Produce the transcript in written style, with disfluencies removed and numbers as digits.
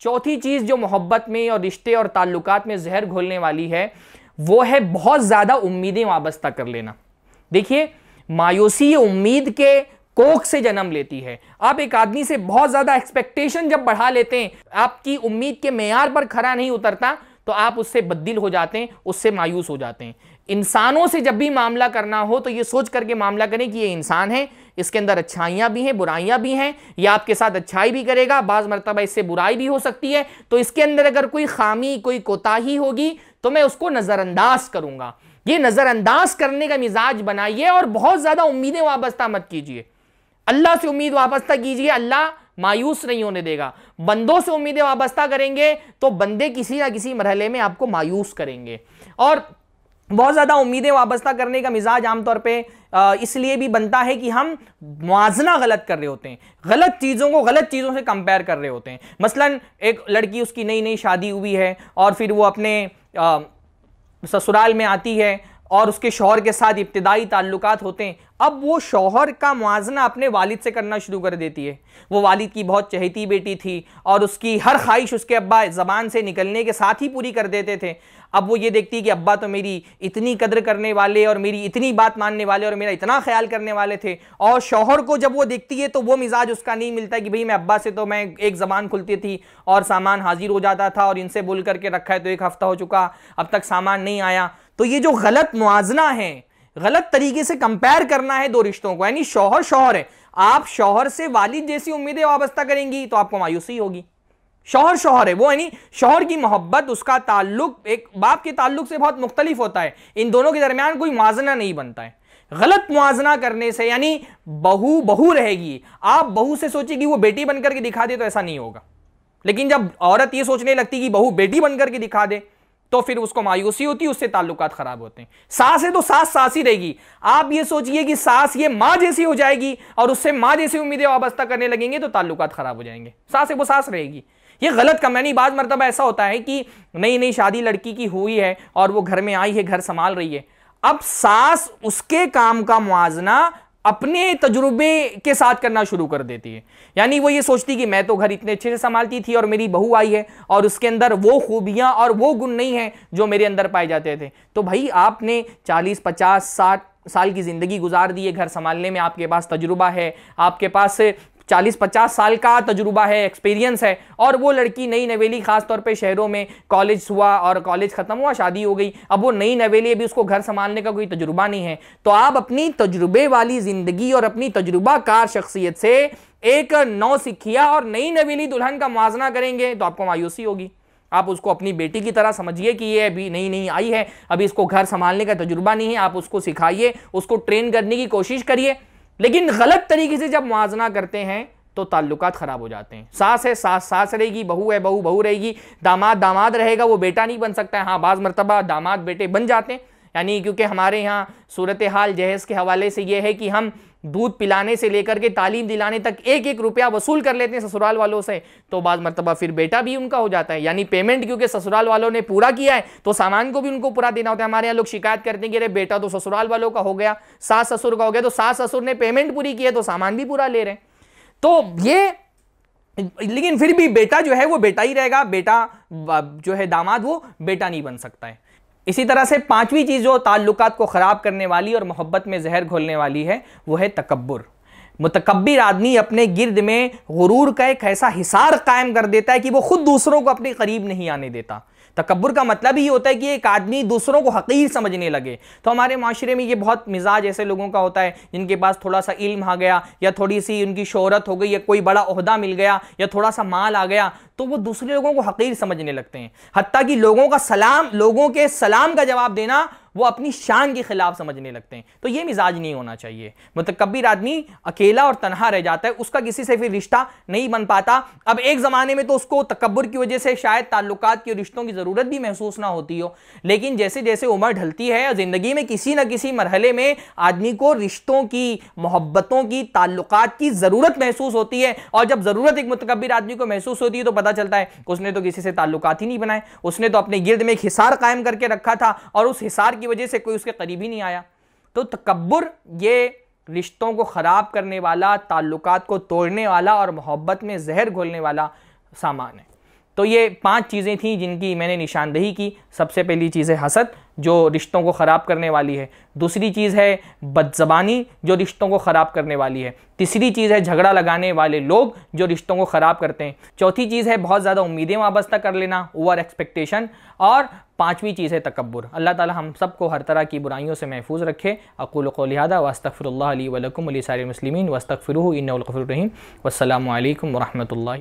चौथी चीज जो मोहब्बत में और रिश्ते और ताल्लुकात में जहर घोलने वाली है वो है बहुत ज्यादा उम्मीदें वाबस्ता कर लेना। देखिए, मायूसी उम्मीद के कोख से जन्म लेती है। आप एक आदमी से बहुत ज्यादा एक्सपेक्टेशन जब बढ़ा लेते हैं, आपकी उम्मीद के मेयार पर खरा नहीं उतरता, तो आप उससे बददिल हो जाते हैं, उससे मायूस हो जाते हैं। इंसानों से जब भी मामला करना हो तो ये सोच करके मामला करें कि ये इंसान है, इसके अंदर अच्छाइयां भी हैं, बुराइयां भी हैं, ये आपके साथ अच्छाई भी करेगा, बाज़ मरतबा इससे बुराई भी हो सकती है, तो इसके अंदर अगर कोई खामी, कोई कोताही होगी तो मैं उसको नज़रअंदाज करूंगा। ये नज़रअंदाज करने का मिजाज बनाइए और बहुत ज़्यादा उम्मीदें वाबस्ता मत कीजिए। अल्लाह से उम्मीद वाबस्ता कीजिए, अल्लाह मायूस नहीं होने देगा। बंदों से उम्मीदें वाबस्ता करेंगे तो बंदे किसी ना किसी मरहले में आपको मायूस करेंगे। और बहुत ज़्यादा उम्मीदें वाबस्ता करने का मिजाज आमतौर पे इसलिए भी बनता है कि हम मुआजना गलत कर रहे होते हैं, गलत चीज़ों को गलत चीज़ों से कंपेयर कर रहे होते हैं। मसलन एक लड़की, उसकी नई नई शादी हुई है और फिर वो अपने ससुराल में आती है और उसके शौहर के साथ इब्तिदाई ताल्लुकात होते हैं। अब वो शौहर का मुआजना अपने वालिद से करना शुरू कर देती है। वो वालिद की बहुत चहेती बेटी थी और उसकी हर ख्वाहिश उसके अब्बा ज़बान से निकलने के साथ ही पूरी कर देते थे। अब वो ये देखती कि अब्बा तो मेरी इतनी कदर करने वाले और मेरी इतनी बात मानने वाले और मेरा इतना ख्याल करने वाले थे, और शौहर को जब वो देखती है तो वो मिजाज उसका नहीं मिलता कि भाई मैं अब्बा से तो मैं एक ज़बान खुलती थी और सामान हाजिर हो जाता था और इनसे बोल करके रखा है तो 1 हफ्ता हो चुका, अब तक सामान नहीं आया। तो ये जो गलत मुआजना है, गलत तरीके से कंपेयर करना है दो रिश्तों को, यानी शौहर शौहर है, आप शौहर से वालिद जैसी उम्मीदें वाबस्ता करेंगी तो आपको मायूसी होगी। शौहर शौहर है वो, यानी शौहर की मोहब्बत, उसका ताल्लुक एक बाप के ताल्लुक से बहुत मुख्तलिफ होता है। इन दोनों के दरमियान कोई मुआजना नहीं बनता है। गलत मुआजना करने से, यानी बहू बहू रहेगी, आप बहू से सोचिए वो बेटी बनकर के दिखा दे तो ऐसा नहीं होगा। लेकिन जब औरत ये सोचने लगती कि बहू बेटी बनकर के दिखा दे तो फिर उसको मायूसी होती है, उससे ताल्लुकात खराब होते हैं। सास है तो सास सास ही रहेगी। आप ये सोचिए कि सास ये माँ जैसी हो जाएगी और उससे माँ जैसी उम्मीदें वाबस्ता करने लगेंगे तो ताल्लुकात खराब हो जाएंगे। सास है वो सास रहेगी। ये गलत कमानी। बाज मरतबा ऐसा होता है कि नई नई शादी लड़की की हुई है और वो घर में आई है, घर संभाल रही है। अब सास उसके काम का मुआजना अपने तजुर्बे के साथ करना शुरू कर देती है। यानी वो ये सोचती कि मैं तो घर इतने अच्छे से संभालती थी और मेरी बहू आई है और उसके अंदर वो खूबियां और वो गुण नहीं हैं जो मेरे अंदर पाए जाते थे। तो भाई आपने 40, 50, 60 साल की ज़िंदगी गुजार दी है घर संभालने में, आपके पास तजुर्बा है, आपके पास 40-50 साल का तजुर्बा है, एक्सपीरियंस है, और वो लड़की नई नवेली, खास तौर पे शहरों में कॉलेज हुआ और कॉलेज खत्म हुआ, शादी हो गई, अब वो नई नवेली, अभी उसको घर संभालने का कोई तजुर्बा नहीं है। तो आप अपनी तजुर्बे वाली ज़िंदगी और अपनी तजुर्बाकार शख्सियत से एक नौसिखिया और नई नवेली दुल्हन का मुआवजा करेंगे तो आपको मायूसी होगी। आप उसको अपनी बेटी की तरह समझिए कि ये अभी नई नई आई है, अभी इसको घर संभालने का तजुर्बा नहीं है, आप उसको सिखाइए, उसको ट्रेन करने की कोशिश करिए। लेकिन गलत तरीके से जब मुआवजा करते हैं तो ताल्लुकात खराब हो जाते हैं। सास है सास सास रहेगी, बहू है बहू बहू रहेगी, दामाद दामाद रहेगा, वो बेटा नहीं बन सकता है। हाँ, बाज़ मरतबा दामाद बेटे बन जाते हैं, यानी क्योंकि हमारे यहाँ सूरत हाल जहेज़ के हवाले से ये है कि हम दूध पिलाने से लेकर के तालीम दिलाने तक 1-1 रुपया वसूल कर लेते हैं ससुराल वालों से, तो बाज़ मरतबा फिर बेटा भी उनका हो जाता है। यानी पेमेंट क्योंकि ससुराल वालों ने पूरा किया है तो सामान को भी उनको पूरा देना होता है। हमारे यहाँ लोग शिकायत करते हैं कि अरे बेटा तो ससुराल वालों का हो गया, सास ससुर का हो गया, तो सास ससुर ने पेमेंट पूरी की है तो सामान भी पूरा ले रहे हैं। तो ये, लेकिन फिर भी बेटा जो है वो बेटा ही रहेगा, बेटा जो है दामाद वो बेटा नहीं बन सकता है। इसी तरह से 5वीं चीज़ जो ताल्लुकात को ख़राब करने वाली और मोहब्बत में जहर घोलने वाली है वो है तकब्बुर। मुतकब्बिर आदमी अपने गिर्द में गुरूर का एक ऐसा हिसार कायम कर देता है कि वो खुद दूसरों को अपने करीब नहीं आने देता। तकब्बुर का मतलब ही होता है कि एक आदमी दूसरों को हकीर समझने लगे। तो हमारे माशरे में ये बहुत मिजाज ऐसे लोगों का होता है जिनके पास थोड़ा सा इल्म आ गया या थोड़ी सी उनकी शोहरत हो गई या कोई बड़ा ओहदा मिल गया या थोड़ा सा माल आ गया तो वो दूसरे लोगों को हकीर समझने लगते हैं। हत्ता कि लोगों के सलाम का जवाब देना वो अपनी शान के खिलाफ समझने लगते हैं। तो ये मिजाज नहीं होना चाहिए। मुतकब्बिर आदमी अकेला और तन्हा रह जाता है, उसका किसी से फिर रिश्ता नहीं बन पाता। अब एक ज़माने में तो उसको तकब्बुर की वजह से शायद ताल्लुकात के रिश्तों की ज़रूरत भी महसूस ना होती हो, लेकिन जैसे जैसे उम्र ढलती है ज़िंदगी में किसी न किसी मरहले में आदमी को रिश्तों की, मोहब्बतों की, ताल्लुकात की ज़रूरत महसूस होती है। और जब ज़रूरत एक मुतकब्बिर आदमी को महसूस होती है तो पता चलता है उसने तो किसी से ताल्लुकात ही नहीं बनाए, उसने तो अपने गिर्द में एक हिसार कायम करके रखा था और उस हिसार की वजह से कोई उसके करीब ही नहीं आया। तो तकब्बुर ये रिश्तों को खराब करने वाला, ताल्लुकात को तोड़ने वाला और मोहब्बत में जहर घोलने वाला सामान है। तो ये 5 चीज़ें थी जिनकी मैंने निशानदेही की। सबसे पहली चीज़ है हसद, जो रिश्तों को ख़राब करने वाली है। दूसरी चीज़ है बदज़बानी, जो रिश्तों को ख़राब करने वाली है। तीसरी चीज़ है झगड़ा लगाने वाले लोग, जो रिश्तों को ख़राब करते हैं। चौथी चीज़ है बहुत ज़्यादा उम्मीदें वाबस्ता कर लेना, ओवर एक्सपेक्टेशन। और पाँचवीं चीज़ है तकब्बुर। अल्लाह ताला हम सबको हर तरह की बुराइयों से महफूज रखे। अक़ूलु क़ौली हाज़ा व अस्तग़फ़िरुल्लाह ली व लकुम व लिसाइरिल मुस्लिमीन वस्तग़फ़िरूहु इन्नहु गफ़ूरुर रहीम। वस्सलामु अलैकुम व रहमतुल्लाहि।